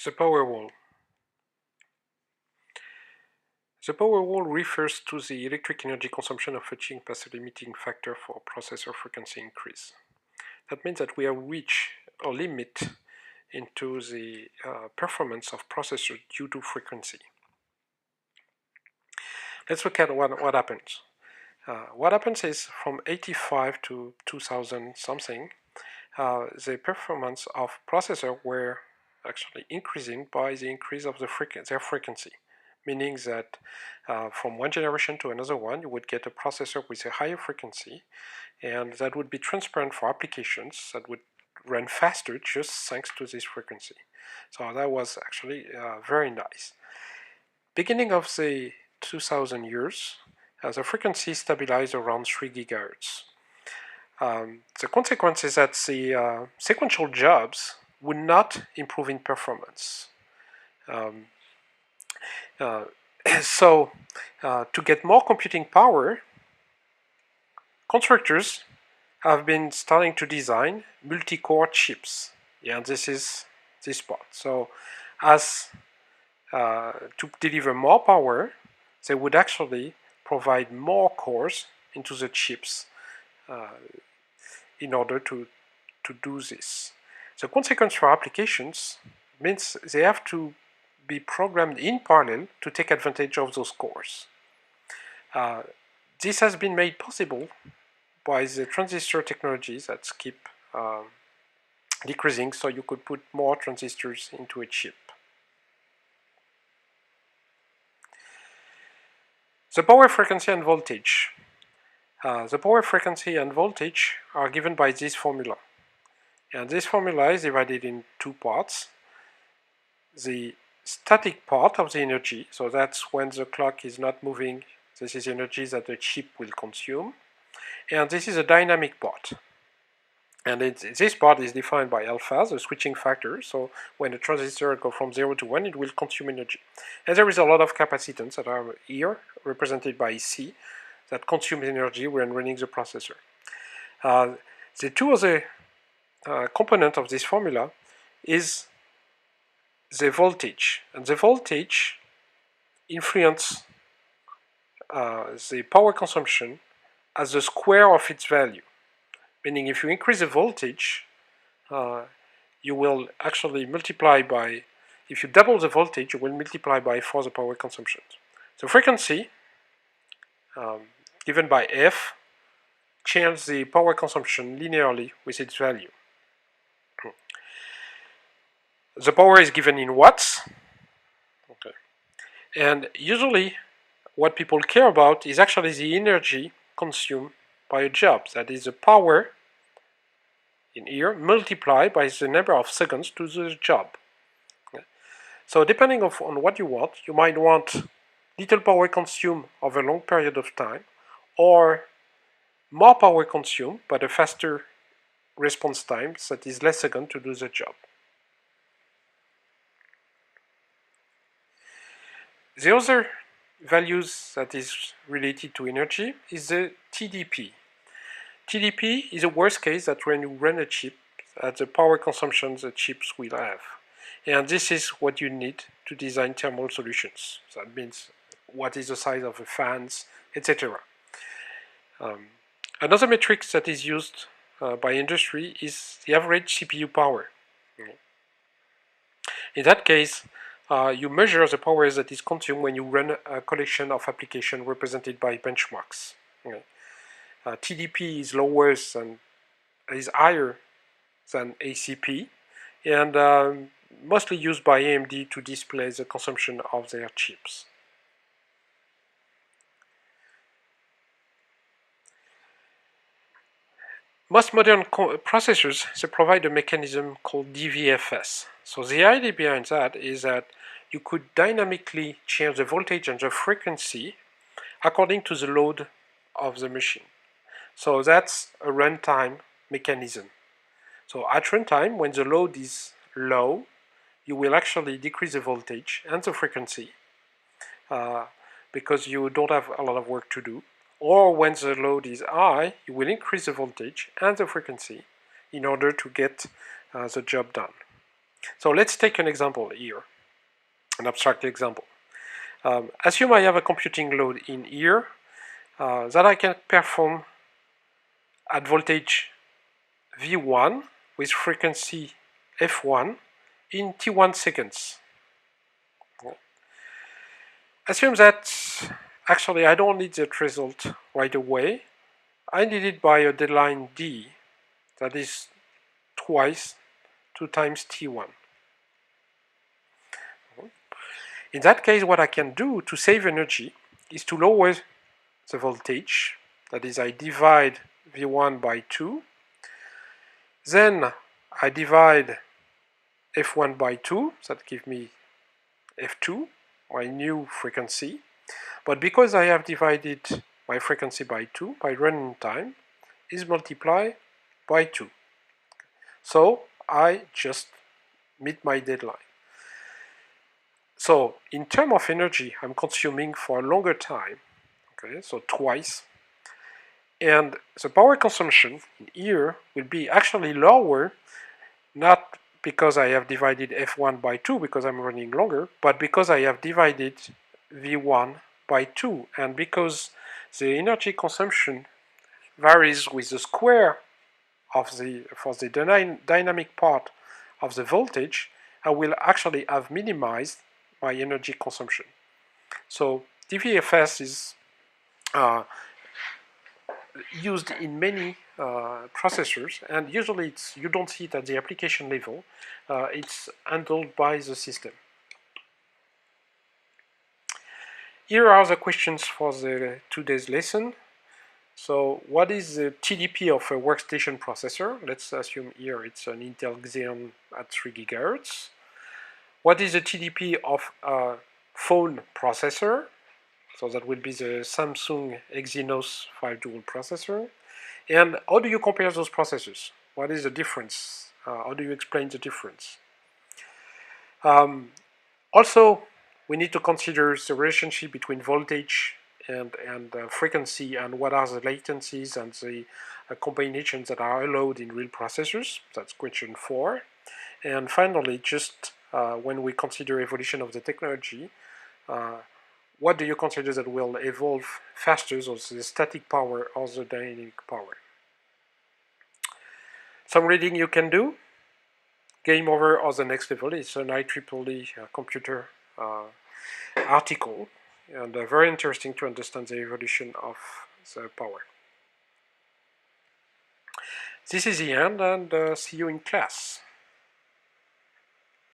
The PowerWall. The PowerWall refers to the electric energy consumption of achieving past a limiting factor for processor frequency increase. That means that we have reached a limit into the performance of processors due to frequency. Let's look at what happens. What happens is from 85 to 2000 something, the performance of processors were actually increasing by the increase of their frequency, meaning that from one generation to another one, you would get a processor with a higher frequency, and that would be transparent for applications that would run faster just thanks to this frequency. So that was actually very nice. Beginning of the 2000 years, the frequency stabilized around 3 gigahertz. The consequence is that the sequential jobs would not improve in performance. So to get more computing power, constructors have been starting to design multi-core chips. Yeah, this is this part. So as to deliver more power, they would actually provide more cores into the chips in order to do this. The consequence for applications means they have to be programmed in parallel to take advantage of those cores. This has been made possible by the transistor technologies that keep decreasing, so you could put more transistors into a chip. The power, frequency, and voltage. The power, frequency, and voltage are given by this formula. And this formula is divided in two parts. The static part of the energy, so that's when the clock is not moving, this is energy that the chip will consume. And this is a dynamic part. And this part is defined by alpha, the switching factor. So when the transistor goes from 0 to 1, it will consume energy. And there is a lot of capacitance that are here, represented by C, that consume energy when running the processor. The two other components of this formula is the voltage. And the voltage influences the power consumption as the square of its value. Meaning if you increase the voltage, you will actually multiply by, if you double the voltage, you will multiply by 4 the power consumption. The frequency, given by F, changes the power consumption linearly with its value. The power is given in watts. Okay. And usually what people care about is actually the energy consumed by a job. That is the power in here multiplied by the number of seconds to the job. Okay. So depending on what you want, you might want little power consumed over a long period of time, or more power consumed but a faster response time, that is less seconds to do the job. The other values that is related to energy is the TDP. TDP is a worst case that when you run a chip, at the power consumption the chips will have. And this is what you need to design thermal solutions. That means what is the size of the fans, etc. Another metric that is used by industry is the average CPU power. In that case, you measure the power that is consumed when you run a collection of applications represented by benchmarks. TDP is higher than ACP, and mostly used by AMD to display the consumption of their chips. Most modern processors, they provide a mechanism called DVFS. So the idea behind that is that you could dynamically change the voltage and the frequency according to the load of the machine. So that's a runtime mechanism. So at runtime, when the load is low, you will actually decrease the voltage and the frequency because you don't have a lot of work to do. Or when the load is high, you will increase the voltage and the frequency in order to get the job done. So let's take an example here, an abstract example. Assume I have a computing load in here that I can perform at voltage V1 with frequency F1 in T1 seconds. Assume that actually I don't need that result right away. I need it by a deadline D, that is twice 2 times T1. In that case, what I can do to save energy is to lower the voltage, that is I divide V1 by 2, then I divide F1 by 2, that gives me F2, my new frequency. But because I have divided my frequency by 2, my running time is multiplied by 2. So I just meet my deadline. So in terms of energy, I'm consuming for a longer time, okay, so twice. And the power consumption in here will be actually lower, not because I have divided F1 by 2 because I'm running longer, but because I have divided V1 by 2, and because the energy consumption varies with the square of for the dynamic part of the voltage, I will actually have minimized my energy consumption. So DVFS is used in many processors, and usually you don't see it at the application level. It's handled by the system. Here are the questions for the today's lesson. So what is the TDP of a workstation processor? Let's assume here it's an Intel Xeon at 3 GHz. What is the TDP of a phone processor? So that will be the Samsung Exynos 5 dual processor. And how do you compare those processors? What is the difference? How do you explain the difference? Also, we need to consider the relationship between voltage and frequency, and what are the latencies and the combinations that are allowed in real processors. That's question 4. And finally, just when we consider evolution of the technology, what do you consider that will evolve faster, so the static power or the dynamic power? Some reading you can do. Game Over or the Next Level is an IEEE computer article, and very interesting to understand the evolution of the power. This is the end, and see you in class.